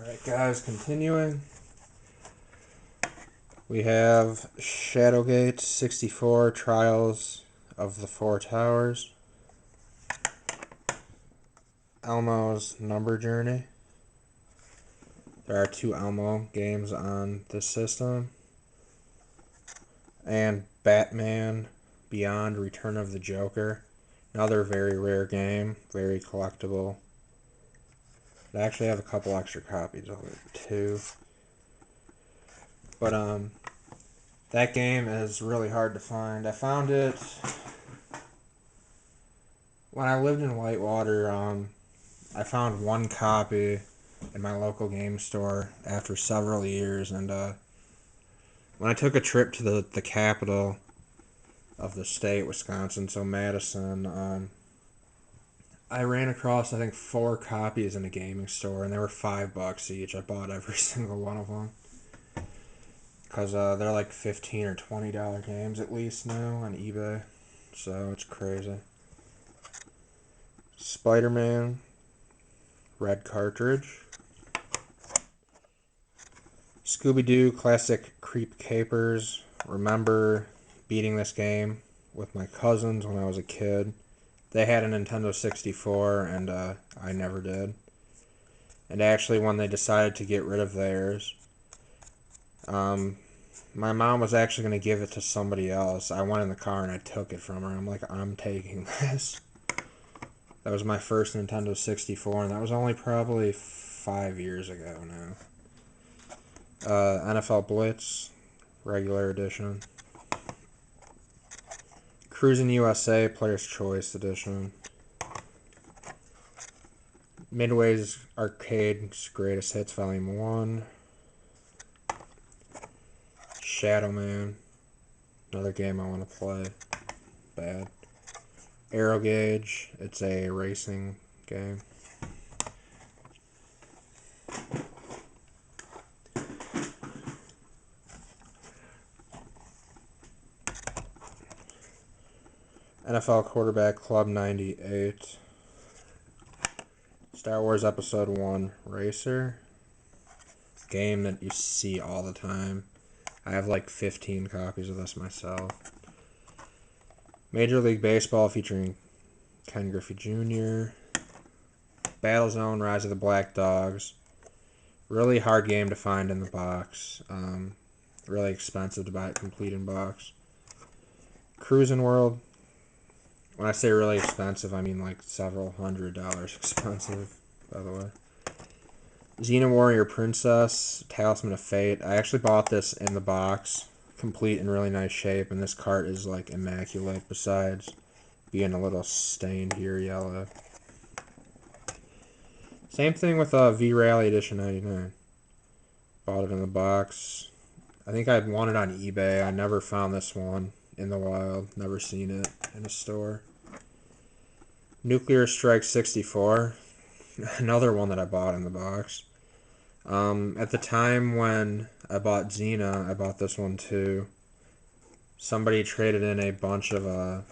Alright guys, continuing. We have Shadowgate 64 Trials of the Four Towers. Elmo's Number Journey. There are 2 Elmo games on this system. And Batman Beyond Return of the Joker. Another very rare game, very collectible. I actually have a couple extra copies of it too. But that game is really hard to find. I found it when I lived in Whitewater. I found one copy in my local game store after several years, and when I took a trip to the capital of the state, Wisconsin, so Madison, I ran across, I think, 4 copies in a gaming store, and they were $5 each. I bought every single one of them. Because they're like $15 or $20 games at least now on eBay. So it's crazy. Spider-Man. Red cartridge. Scooby-Doo Classic Creep Capers. Remember beating this game with my cousins when I was a kid. They had a Nintendo 64 and I never did. And actually when they decided to get rid of theirs, my mom was actually going to give it to somebody else. I went in the car and I took it from her. I'm like, I'm taking this. That was my first Nintendo 64, and that was only probably 5 years ago now. NFL Blitz, regular edition. Cruis'n USA, Player's Choice edition. Midway's Arcade's Greatest Hits, Volume 1. Shadow Man, another game I want to play. Bad. Aero Gauge, it's a racing game. NFL Quarterback Club 98. Star Wars Episode 1 Racer. Game that you see all the time. I have like 15 copies of this myself. Major League Baseball featuring Ken Griffey Jr. Battlezone Rise of the Black Dogs. Really hard game to find in the box. Really expensive to buy it complete in box. Cruis'n World. When I say really expensive, I mean like several $100s expensive, by the way. Xena Warrior Princess, Talisman of Fate. I actually bought this in the box, complete in really nice shape, and this cart is like immaculate besides being a little stained here yellow. Same thing with V-Rally Edition 99. Bought it in the box. I think I won it on eBay. I never found this one in the wild. Never seen it in a store. Nuclear Strike 64. Another one that I bought in the box. At the time when I bought Xena, I bought this one too. Somebody traded in a bunch of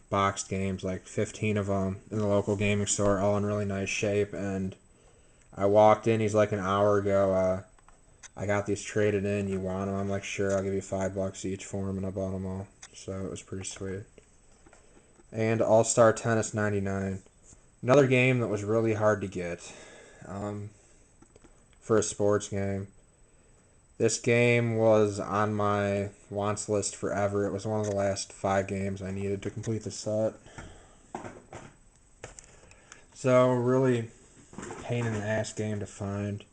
boxed games, like 15 of them, in the local gaming store, all in really nice shape. And I walked in, he's like, an hour ago, I got these traded in, you want them? I'm like, sure, I'll give you $5 each for them, and I bought them all. So it was pretty sweet. And All-Star Tennis 99. Another game that was really hard to get for a sports game. This game was on my wants list forever. It was one of the last 5 games I needed to complete the set. So, really pain in the ass game to find.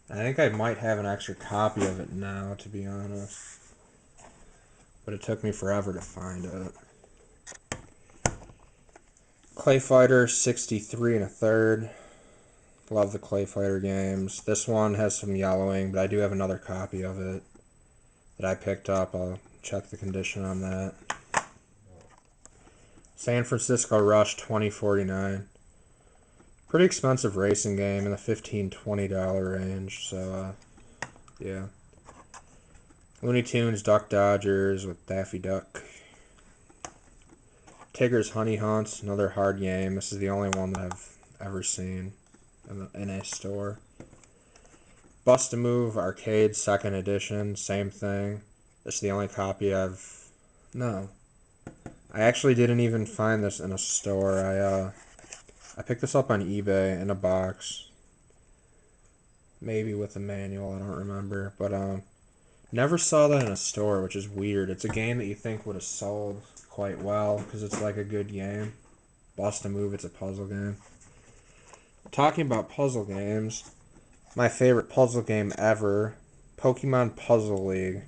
I think I might have an extra copy of it now, to be honest. But it took me forever to find it. Clay Fighter 63 1/3. Love the Clay Fighter games. This one has some yellowing, but I do have another copy of it that I picked up. I'll check the condition on that. San Francisco Rush 2049. Pretty expensive racing game in the $15–20 range, so yeah. Looney Tunes Duck Dodgers with Daffy Duck. Tigger's Honey Hunts, another hard game. This is the only one that I've ever seen in a store. Bust a Move Arcade 2nd Edition, same thing. This is the only copy I've... No. I actually didn't even find this in a store. I picked this up on eBay in a box. Maybe with a manual, I don't remember. But never saw that in a store, which is weird. It's a game that you think would have sold quite well because it's like a good game. Bust a Move, it's a puzzle game. Talking about puzzle games, my favorite puzzle game ever, Pokemon Puzzle League.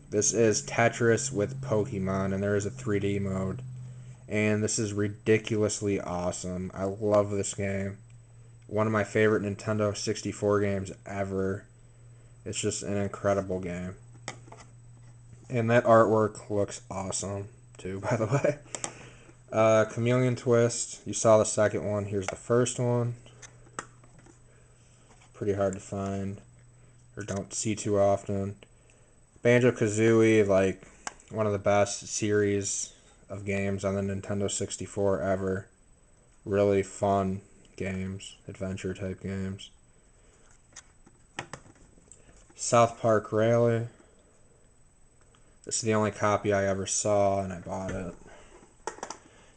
This is Tetris with Pokemon, and there is a 3D mode. And this is ridiculously awesome. I love this game. One of my favorite Nintendo 64 games ever. It's just an incredible game. And that artwork looks awesome, too, by the way. Chameleon Twist. You saw the second one. Here's the first one. Pretty hard to find, or don't see too often. Banjo-Kazooie, like one of the best series of games on the Nintendo 64 ever. Really fun games, adventure type games. South Park Rally. This is the only copy I ever saw, and I bought it.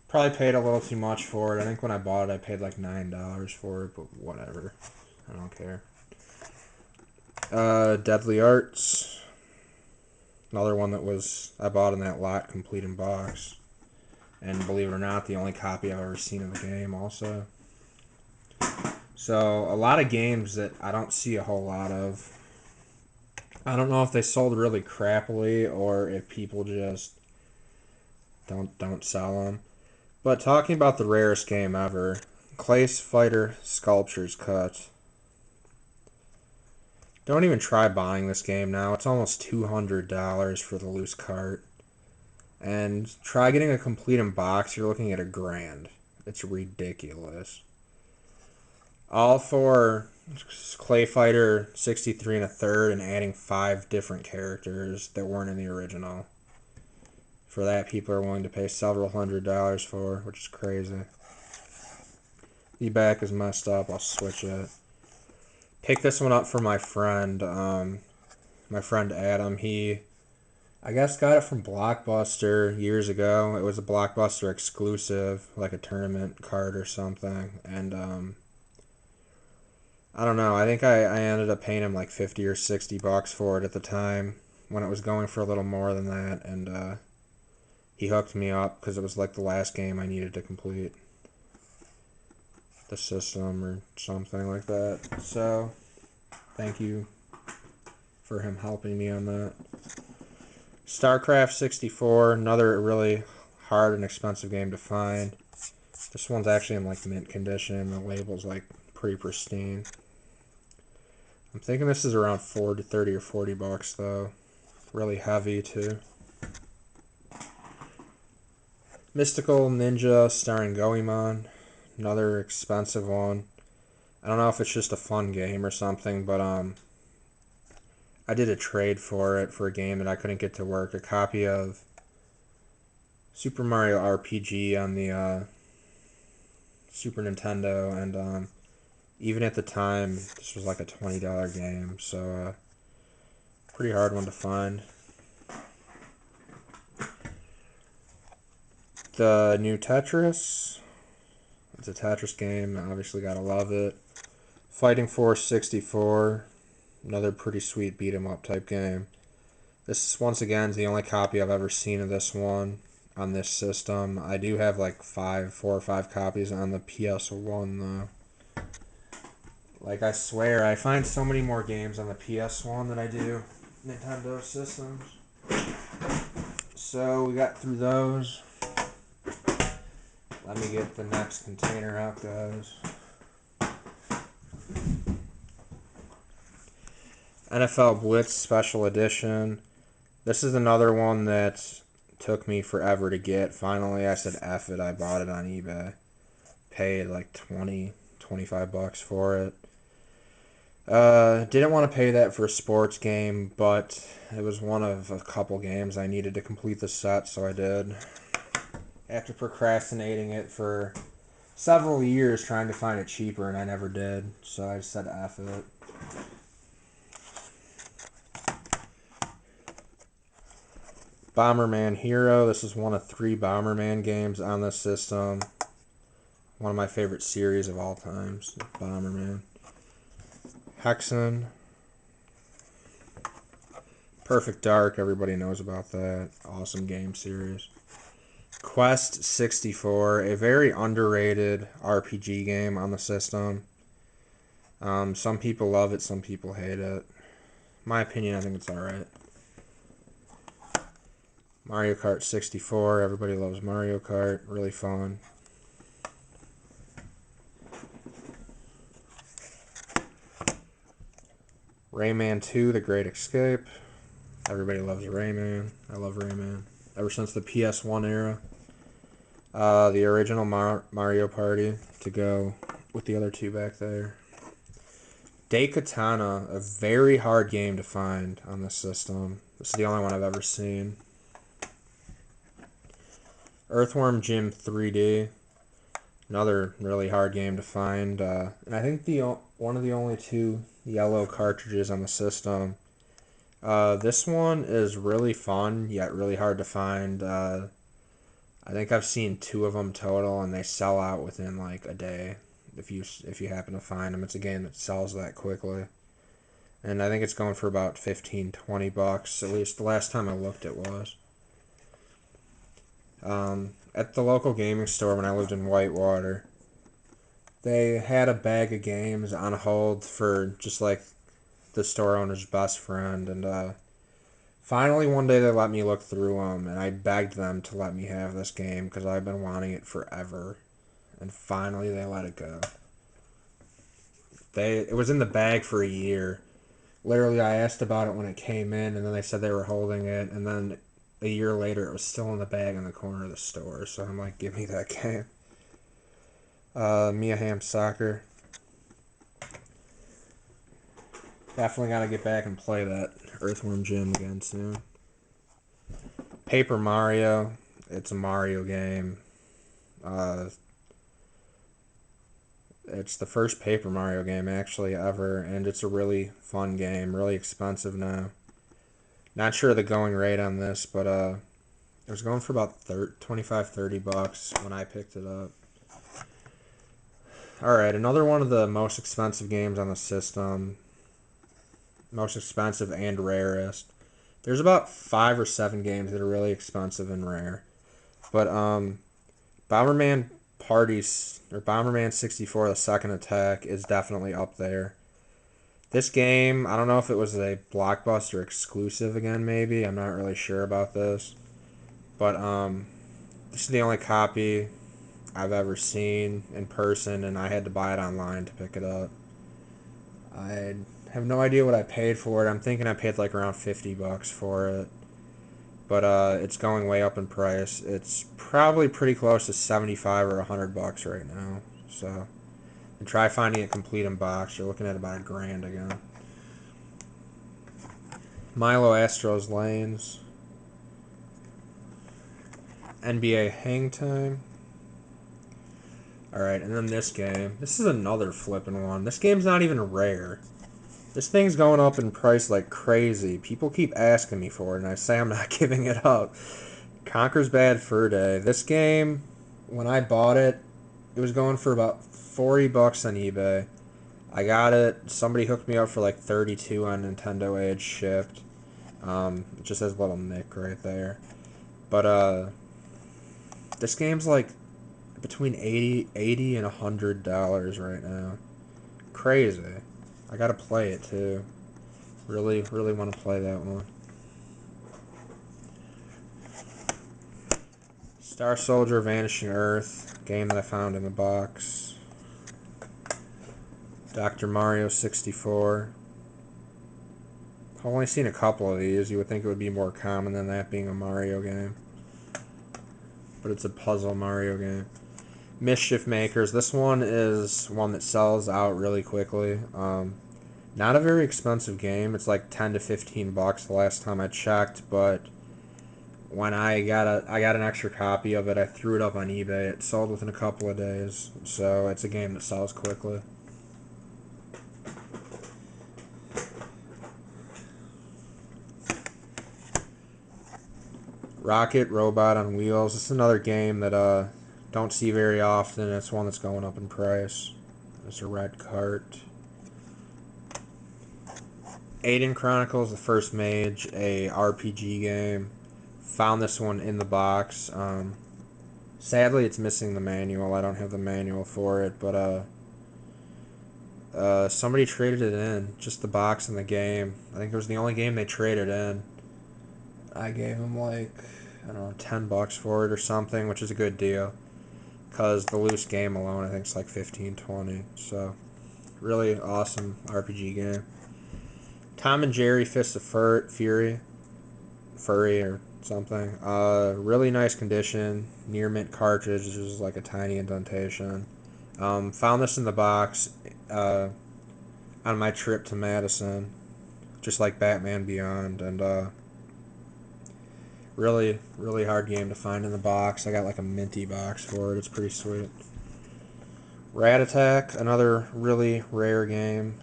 Probably paid a little too much for it. I think when I bought it, I paid like $9 for it, but whatever. I don't care. Deadly Arts. Another one that I bought in that lot, complete in box. And believe it or not, the only copy I've ever seen of the game also. So, a lot of games that I don't see a whole lot of. I don't know if they sold really crappily or if people just don't sell them. But talking about the rarest game ever, Clay Fighter Sculptures Cut. Don't even try buying this game now. It's almost $200 for the loose cart. And try getting a complete in box, you're looking at $1,000. It's ridiculous. All for Clay Fighter 63 1/3 and adding 5 different characters that weren't in the original. For that, people are willing to pay several $100s for, which is crazy. The back is messed up. I'll switch it. Pick this one up for my friend. My friend Adam. He, I guess, got it from Blockbuster years ago. It was a Blockbuster exclusive, like a tournament card or something. And I don't know. I think I ended up paying him like $50 or $60 for it at the time when it was going for a little more than that. And he hooked me up because it was like the last game I needed to complete the system or something like that. So, thank you for him helping me on that. StarCraft 64, another really hard and expensive game to find. This one's actually in like mint condition. The label's like pretty pristine. I'm thinking this is around $30 or $40 though. Really heavy too. Mystical Ninja starring Goemon. Another expensive one. I don't know if it's just a fun game or something, but I did a trade for it for a game that I couldn't get to work. A copy of Super Mario RPG on the Super Nintendo, and even at the time, this was like a $20 game, so pretty hard one to find. The new Tetris. It's a Tetris game. Obviously, gotta love it. Fighting Force 64. Another pretty sweet beat 'em up type game. This, once again, is the only copy I've ever seen of this one on this system. I do have like 4 or 5 copies on the PS1, though. Like, I swear, I find so many more games on the PS1 than I do Nintendo systems. So, we got through those. Let me get the next container out, guys. NFL Blitz Special Edition. This is another one that took me forever to get. Finally, I said F it. I bought it on eBay. Paid like $25 for it. Didn't want to pay that for a sports game, but it was one of a couple games I needed to complete the set, so I did. After procrastinating it for several years trying to find it cheaper, and I never did, so I said F it. Bomberman Hero. This is one of 3 Bomberman games on this system. One of my favorite series of all times, Bomberman. Hexen. Perfect Dark, everybody knows about that. Awesome game series. Quest 64, a very underrated RPG game on the system. Some people love it, some people hate it. My opinion, I think it's alright. Mario Kart 64, everybody loves Mario Kart, really fun. Rayman 2, The Great Escape. Everybody loves Rayman. I love Rayman. Ever since the PS1 era. The original Mario Party to go with the other 2 back there. Daikatana, a very hard game to find on this system. This is the only one I've ever seen. Earthworm Jim 3D, another really hard game to find. And I think one of the only 2 yellow cartridges on the system. This one is really fun, yet really hard to find. I think I've seen 2 of them total, and they sell out within like a day. If you happen to find them, it's a game that sells that quickly. And I think it's going for about 15, 20 bucks. At least the last time I looked, it was. At the local gaming store when I lived in Whitewater, they had a bag of games on hold for just like the store owner's best friend, and finally one day they let me look through them, and I begged them to let me have this game because I've been wanting it forever, and finally they let it go. It was in the bag for a year. Literally, I asked about it when it came in, and then they said they were holding it, and then a year later it was still in the bag in the corner of the store, so I'm like, give me that game. Mia Hamm Soccer. Definitely gotta get back and play that Earthworm Jim again soon. Paper Mario. It's a Mario game. It's the first Paper Mario game actually ever, and it's a really fun game. Really expensive now. Not sure the going rate on this, but it was going for about 25, 30 bucks when I picked it up. Alright, another one of the most expensive games on the system. Most expensive and rarest. There's about 5 or 7 games that are really expensive and rare. But Bomberman Bomberman 64, The Second Attack, is definitely up there. This game, I don't know if it was a Blockbuster exclusive again, maybe. I'm not really sure about this. But this is the only copy I've ever seen in person, and I had to buy it online to pick it up. I have no idea what I paid for it. I'm thinking I paid like around 50 bucks for it. But it's going way up in price. It's probably pretty close to 75 or 100 bucks right now. So, and try finding it complete in box. You're looking at about $1,000 again. Milo Astro's Lanes. NBA Hang Time. Alright, and then this game. This is another flippin' one. This game's not even rare. This thing's going up in price like crazy. People keep asking me for it, and I say I'm not giving it up. Conker's Bad Fur Day. This game, when I bought it, it was going for about 40 bucks on eBay. I got it. Somebody hooked me up for like 32 on Nintendo Edge shipped. It just has a little nick right there. But this game's like between $80 and $100 right now. Crazy. I gotta play it too. Really, really want to play that one. Star Soldier Vanishing Earth, game that I found in the box. Dr. Mario 64. I've only seen a couple of these. You would think it would be more common than that being a Mario game. But it's a puzzle Mario game. Mischief Makers. This one is one that sells out really quickly. Not a very expensive game. It's like 10 to 15 bucks the last time I checked, but when I got an extra copy of it, I threw it up on eBay. It sold within a couple of days, so it's a game that sells quickly. Rocket Robot on Wheels. This is another game that don't see very often. It's one that's going up in price. There's a red cart. Aiden Chronicles, the First Mage, a RPG game. Found this one in the box. Sadly, it's missing the manual. I don't have the manual for it, but somebody traded it in. Just the box and the game. I think it was the only game they traded in. I gave them like, I don't know, $10 for it or something, which is a good deal. Because the loose game alone, I think it's like 15, 20. So, really awesome RPG game. Tom and Jerry Fist of Fury or something. Really nice condition. Near mint cartridge. This is like a tiny indentation. Found this in the box on my trip to Madison, just like Batman Beyond, and really, really hard game to find in the box. I got like a minty box for it. It's pretty sweet. Rat Attack, another really rare game.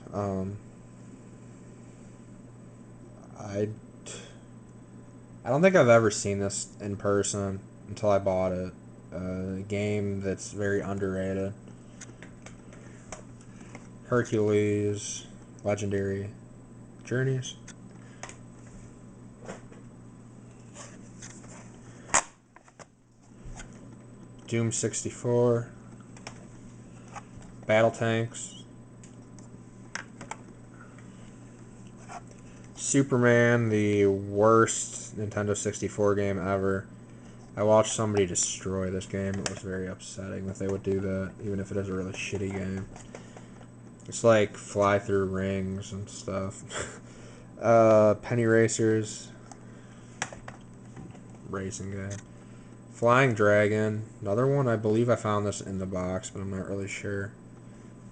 I don't think I've ever seen this in person until I bought it. A game that's very underrated. Hercules, Legendary Journeys. Doom 64. Battle Tanks. Superman, the worst Nintendo 64 game ever. I watched somebody destroy this game. It was very upsetting that they would do that, even if it is a really shitty game. It's like fly through rings and stuff. Penny Racers. Racing game. Flying Dragon. Another one, I believe I found this in the box, but I'm not really sure.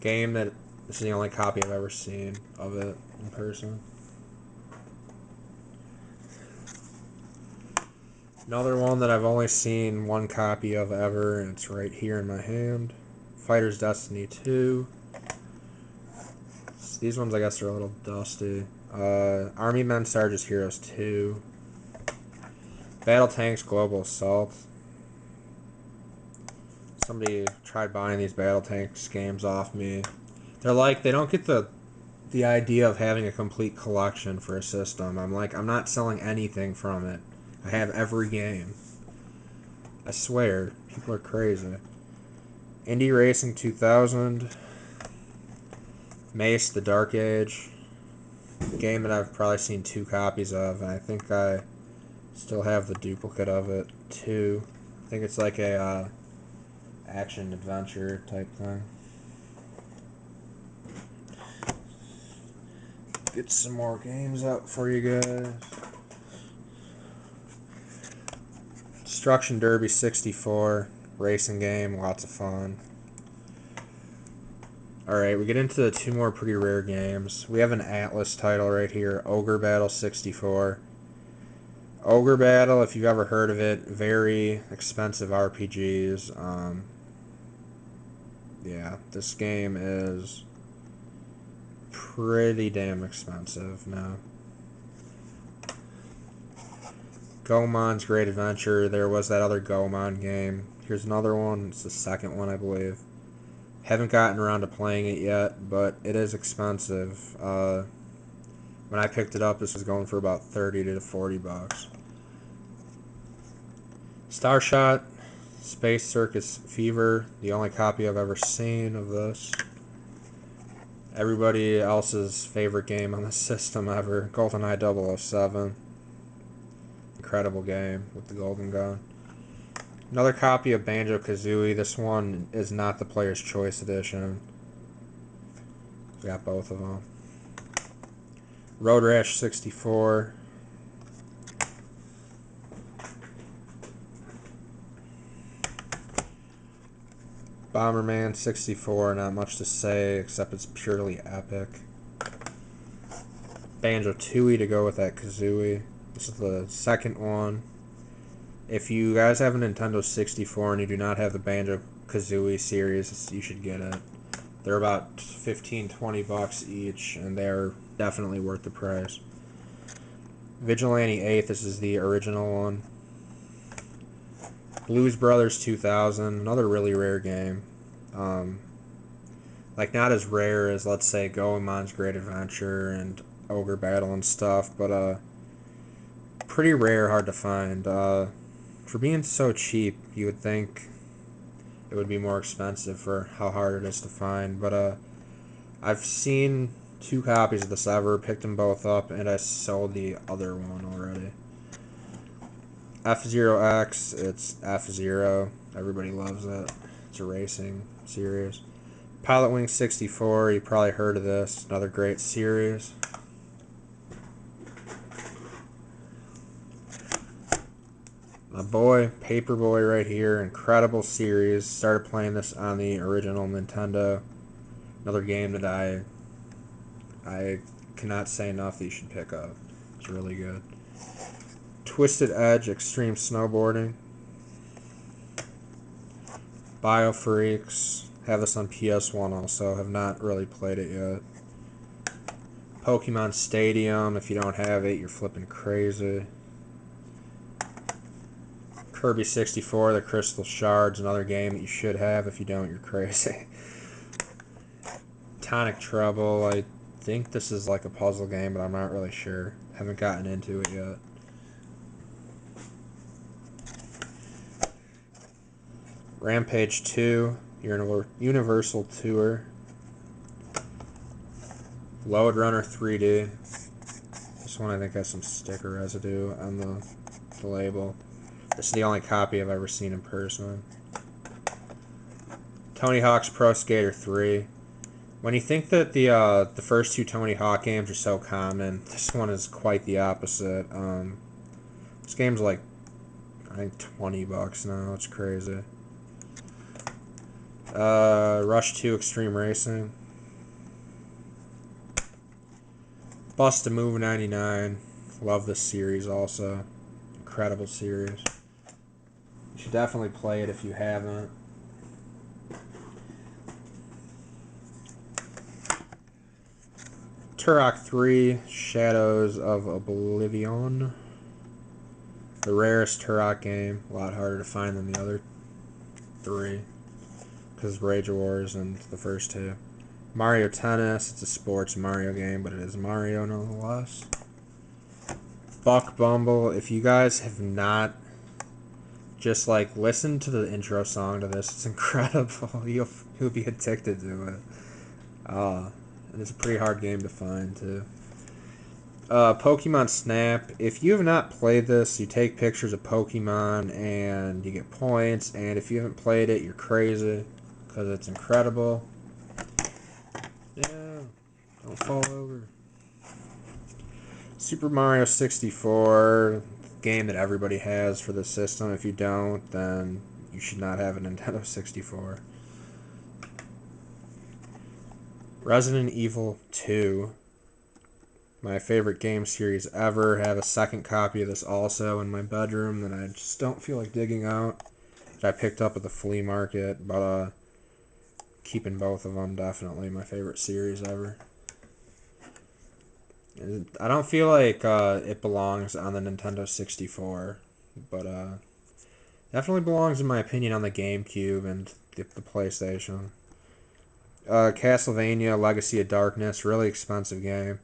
Game that, this is the only copy I've ever seen of it in person. Another one that I've only seen one copy of ever, and it's right here in my hand. Fighter's Destiny 2. These ones, I guess, are a little dusty. Army Men Sarge's Heroes 2. Battle Tanks Global Assault. Somebody tried buying these Battle Tanks games off me. They're like, they don't get the idea of having a complete collection for a system. I'm like, I'm not selling anything from it. I have every game. I swear, people are crazy. Indie Racing 2000. Mace, The Dark Age. Game that I've probably seen 2 copies of, and I think I still have the duplicate of it, too. I think it's like a action-adventure type thing. Get some more games up for you guys. Destruction Derby 64. Racing game, lots of fun. Alright, we get into the 2 more pretty rare games. We have an Atlas title right here, Ogre Battle 64. Ogre Battle, if you've ever heard of it, very expensive RPGs. Yeah, this game is pretty damn expensive now. Goemon's Great Adventure. There was that other Goemon game. Here's another one. It's the second one, I believe. Haven't gotten around to playing it yet, but it is expensive. When I picked it up, this was going for about 30 to 40 bucks. Starshot, Space Circus Fever, the only copy I've ever seen of this. Everybody else's favorite game on the system ever, GoldenEye 007. Incredible game with the golden gun. Another copy of Banjo-Kazooie. This one is not the Player's Choice Edition. We got both of them. Road Rash 64. Bomberman 64. Not much to say, except it's purely epic. Banjo-Tooie to go with that Kazooie. This is the second one. If you guys have a Nintendo 64 and you do not have the Banjo-Kazooie series, you should get it. They're about 15, 20 bucks each, and they're definitely worth the price. Vigilante 8, this is the original one. Blues Brothers 2000, another really rare game. Um, like, not as rare as, let's say, Goemon's Great Adventure and Ogre Battle and stuff, but pretty rare, hard to find. For being so cheap, you would think it would be more expensive for how hard it is to find, but I've seen 2 copies of this ever, picked them both up, and I sold the other one already. F-Zero X, it's F-Zero. Everybody loves it. It's a racing series. Pilot Wing 64, you probably heard of this. Another great series. My boy, Paperboy right here. Incredible series. Started playing this on the original Nintendo. Another game that I cannot say enough that you should pick up. It's really good. Twisted Edge Extreme Snowboarding. Biofreaks. Have this on PS1 also. Have not really played it yet. Pokemon Stadium. If you don't have it, you're flipping crazy. Kirby 64, The Crystal Shards. Another game that you should have. If you don't, you're crazy. Tonic Trouble. I think this is like a puzzle game, but I'm not really sure. Haven't gotten into it yet. Rampage 2, Universal Tour. Load Runner 3D. This one I think has some sticker residue on the label. This is the only copy I've ever seen in person. Tony Hawk's Pro Skater 3. When you think that the first 2 Tony Hawk games are so common, this one is quite the opposite. This game's like, I think, $20 now. It's crazy. Rush 2 Extreme Racing. Bust a Move 99. Love this series also. Incredible series. You should definitely play it if you haven't. Turok 3 Shadows of Oblivion. The rarest Turok game. A lot harder to find than the other 3. Because Rage Wars and the first 2. Mario Tennis. It's a sports Mario game, but it is Mario nonetheless. Buck Bumble. If you guys have not just like listened to the intro song to this, it's incredible. You'll be addicted to it. And it's a pretty hard game to find too. Pokemon Snap. If you have not played this, you take pictures of Pokemon and you get points. And if you haven't played it, you're crazy because it's incredible. Yeah, don't fall over. Super Mario 64, game that everybody has for the system. If you don't, then you should not have a Nintendo 64. Resident Evil 2, my favorite game series ever. Have a second copy of this also in my bedroom that I just don't feel like digging out. That I picked up at the flea market, but keeping both of them, definitely my favorite series ever. I don't feel like it belongs on the Nintendo 64, but definitely belongs, in my opinion, on the GameCube and the PlayStation. Castlevania Legacy of Darkness, really expensive game.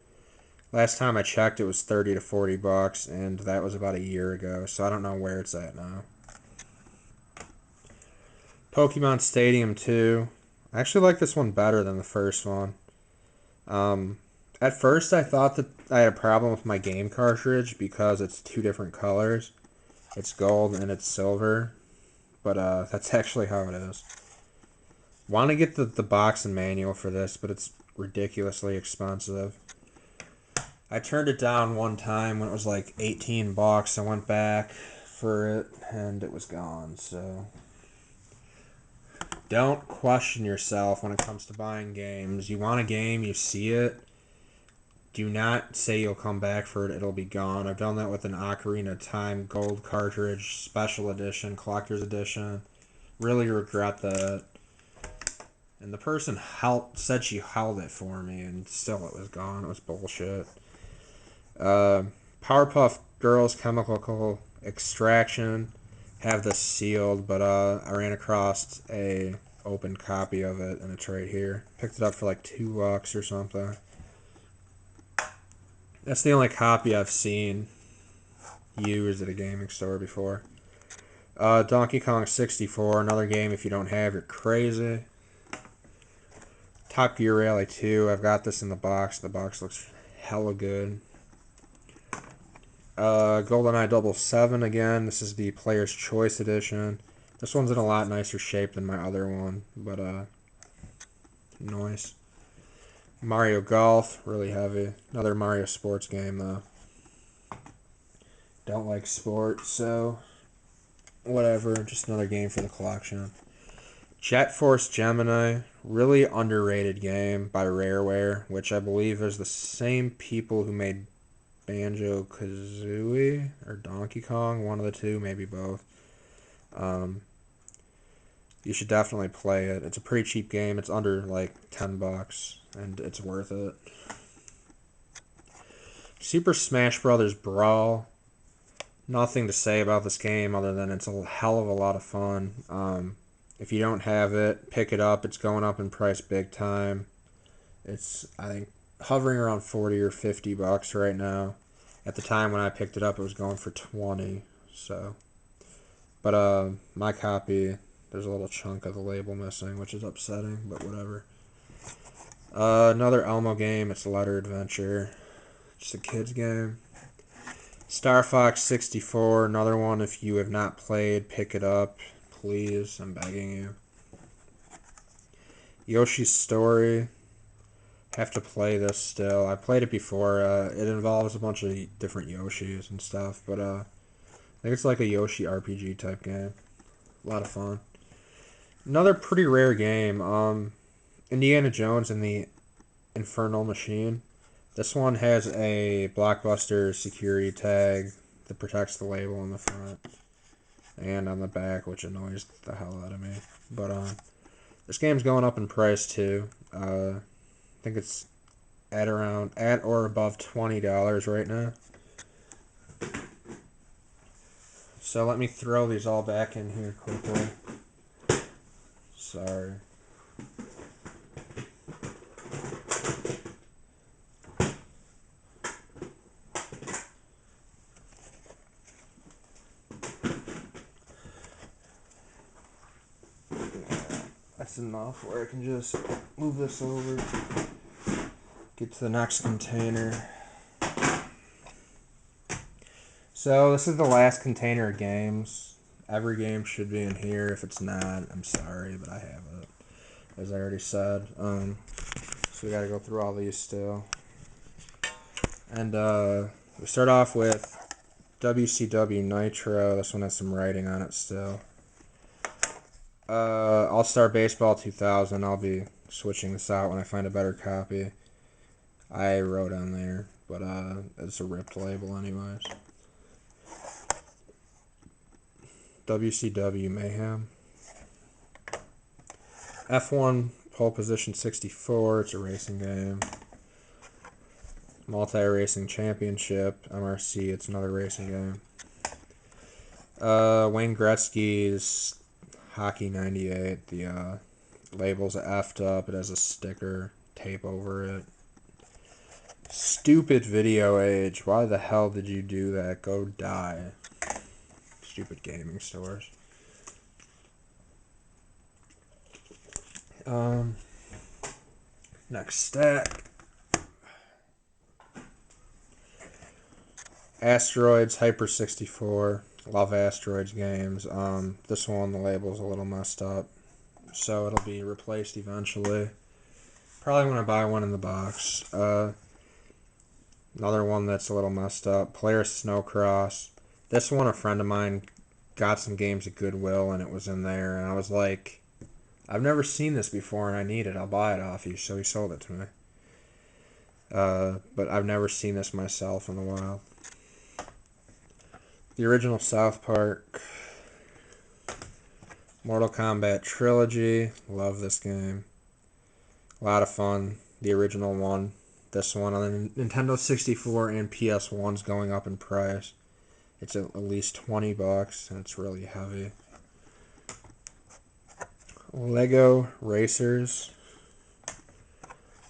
Last time I checked, it was $30 to $40, and that was about a year ago, so I don't know where it's at now. Pokemon Stadium 2. I actually like this one better than the first one. At first, I thought that I had a problem with my game cartridge because it's 2 different colors. It's gold and it's silver, but that's actually how it is. Want to get the box and manual for this, but it's ridiculously expensive. I turned it down one time when it was like $18. I went back for it, and it was gone, so... Don't question yourself when it comes to buying games. You want a game, you see it. Do not say you'll come back for it. It'll be gone. I've done that with an Ocarina of Time gold cartridge, special edition, collector's edition. Really regret that. And the person said she held it for me, and still it was gone. It was bullshit. Powerpuff Girls Chemical Extraction. have this sealed, but I ran across a open copy of it, and it's right here. Picked it up for like $2 or something. That's the only copy I've seen used at a gaming store before. Donkey Kong 64, another game if you don't have, you're crazy. Top Gear Rally 2, I've got this in the box. The box looks hella good. GoldenEye 007 again. This is the Player's Choice Edition. This one's in a lot nicer shape than my other one, but nice. Mario Golf, really heavy. Another Mario sports game though. Don't like sports, so whatever. Just another game for the collection. Jet Force Gemini, really underrated game by Rareware, which I believe is the same people who made Banjo-Kazooie or Donkey Kong, one of the two, maybe both. You should definitely play it. It's a pretty cheap game. It's under like $10, and it's worth it. Super Smash Bros. Brawl. Nothing to say about this game other than it's a hell of a lot of fun. If you don't have it, pick it up. It's going up in price big time. It's, I think, hovering around 40 or $50 right now. At the time when I picked it up, it was going for 20. So, but my copy, there's a little chunk of the label missing, which is upsetting, but whatever. Another Elmo game. It's Letter Adventure. Just a kid's game. Star Fox 64. Another one. If you have not played, pick it up, please. I'm begging you. Yoshi's Story. Have to play this still. I played it before. It involves a bunch of different Yoshis and stuff, but I think it's like a Yoshi RPG type game. A lot of fun. Another pretty rare game. Indiana Jones and the Infernal Machine. This one has a Blockbuster security tag that protects the label on the front and on the back, which annoys the hell out of me. But this game's going up in price too. I think it's at or above $20 right now. So let me throw these all back in here quickly. Sorry. That's enough where I can just move this over, get to the next container. So this is the last container of games. Every game should be in here. If it's not, I'm sorry, but I have it, as I already said. So we gotta go through all these still. And we start off with WCW Nitro. This one has some writing on it still. All-Star Baseball 2000. I'll be switching this out when I find a better copy. I wrote on there, but it's a ripped label anyways. WCW Mayhem. F1 Pole Position 64. It's a racing game. Multi-Racing Championship. MRC. It's another racing game. Wayne Gretzky's Hockey 98. The label's effed up. It has a sticker tape over it. Stupid Video Age. Why the hell did you do that? Go die. Stupid gaming stores. Next stack. Asteroids Hyper 64. Love Asteroids games. This one, the label's a little messed up, so it'll be replaced eventually. Probably when I buy one in the box. Another one that's a little messed up. Polaris Snowcross. This one, a friend of mine got some games at Goodwill, and it was in there, and I was like, I've never seen this before, and I need it. I'll buy it off you, so he sold it to me. But I've never seen this myself in the wild. The original South Park. Mortal Kombat Trilogy. Love this game. A lot of fun. The original one. This one on the Nintendo 64 and PS1's going up in price. It's at least $20, and it's really heavy. Lego Racers.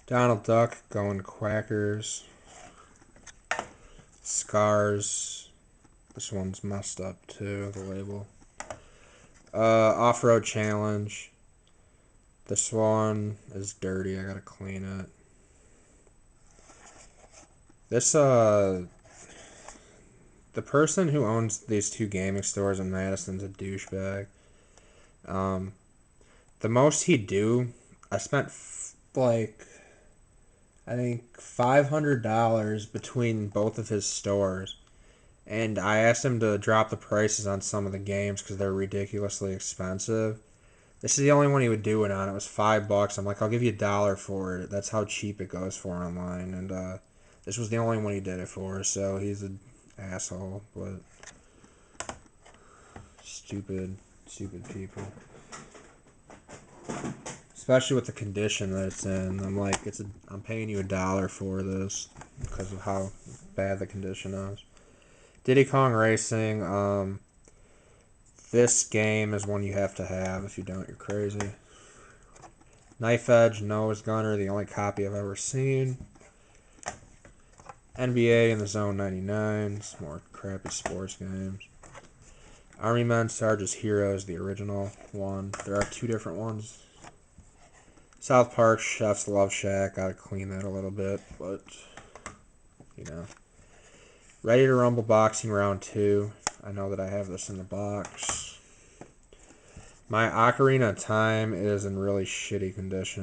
Donald Duck going Quackers. Scars. This one's messed up too, the label. Off-Road Challenge. This one is dirty. I gotta clean it. This, the person who owns these two gaming stores in Madison's a douchebag. The most he'd do, I spent I think $500 between both of his stores. And I asked him to drop the prices on some of the games because they're ridiculously expensive. This is the only one he would do it on. It was $5. I'm like, I'll give you $1 for it. That's how cheap it goes for online. And this was the only one he did it for. So he's an asshole. But stupid people. Especially with the condition that it's in. I'm like, I'm paying you $1 for this because of how bad the condition is. Diddy Kong Racing. This game is one you have to have. If you don't, you're crazy. Knife Edge Nose Gunner, the only copy I've ever seen. NBA in the Zone 99. Some more crappy sports games. Army Men Sarge's Heroes, the original one. There are two different ones. South Park Chef's Love Shack. Gotta clean that a little bit, but you know. Ready to Rumble Boxing Round 2. I know that I have this in the box. My Ocarina of Time is in really shitty condition.